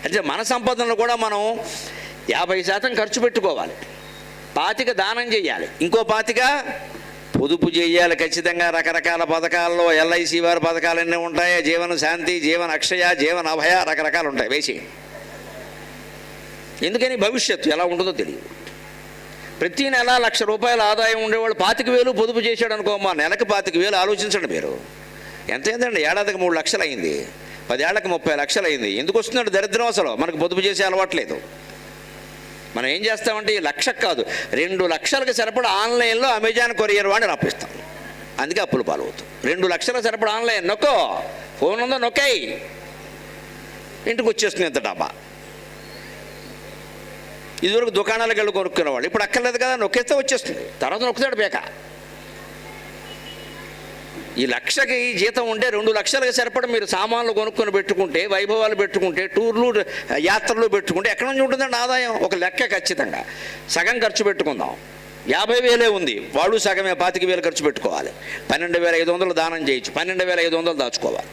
అంటే మన సంపదను కూడా మనం 50% ఖర్చు పెట్టుకోవాలి, 25 దానం చేయాలి, ఇంకో 25 పొదుపు చేయాలి ఖచ్చితంగా. రకరకాల పథకాల్లో ఎల్ఐసి వారి పథకాలన్నీ ఉంటాయి, జీవన శాంతి, జీవన అక్షయ, జీవన అభయ, రకరకాలు ఉంటాయి. వేసి ఎందుకని భవిష్యత్తు ఎలా ఉంటుందో తెలియదు. ప్రతి నెల ₹1,00,000 ఆదాయం ఉండేవాళ్ళు 25,000 పొదుపు చేశాడు అనుకోమ్మా, నెలకు 25,000 ఆలోచించండి మీరు. ఎంత అయిందండి? ఏడాదికి 3 లక్షలు అయింది, 10 ఏళ్లకు 30 లక్షలు అయింది. ఎందుకు వస్తున్నాడు దరిద్రం? అసలు మనకు పొదుపు చేసే అలవాట్లేదు. మనం ఏం చేస్తామంటే ఈ 1,00,000 కాదు 2 లక్షలకు సరిపడా ఆన్లైన్లో అమెజాన్ కొరియర్ వాడిని రప్పిస్తాం. అందుకే అప్పులు పాలవుతాం. 2 లక్షలకు సరిపడా ఆన్లైన్ నొక్కో, ఫోన్ ఉందో నొక్కాయి, ఇంటికి వచ్చేస్తుంది ఎంత డబ్బా. ఇదివరకు దుకాణాలకు వెళ్ళి కొనుక్కునేవాళ్ళు, ఇప్పుడు అక్కర్లేదు కదా, నొక్కేస్తే వచ్చేస్తుంది. తర్వాత నొక్కుతాడు బేక. ఈ 1,00,000కి జీతం ఉంటే 2 లక్షలకు సరిపడా మీరు సామాన్లు కొనుక్కొని పెట్టుకుంటే, వైభవాలు పెట్టుకుంటే, టూర్లు యాత్రలు పెట్టుకుంటే ఎక్కడి నుంచి ఉంటుందండి ఆదాయం? ఒక లెక్క ఖచ్చితంగా. సగం ఖర్చు పెట్టుకుందాం, 50,000 ఉంది, వాడు సగమే 25,000 ఖర్చు పెట్టుకోవాలి. 12,500 దానం చేయొచ్చు, 12,500 దాచుకోవాలి.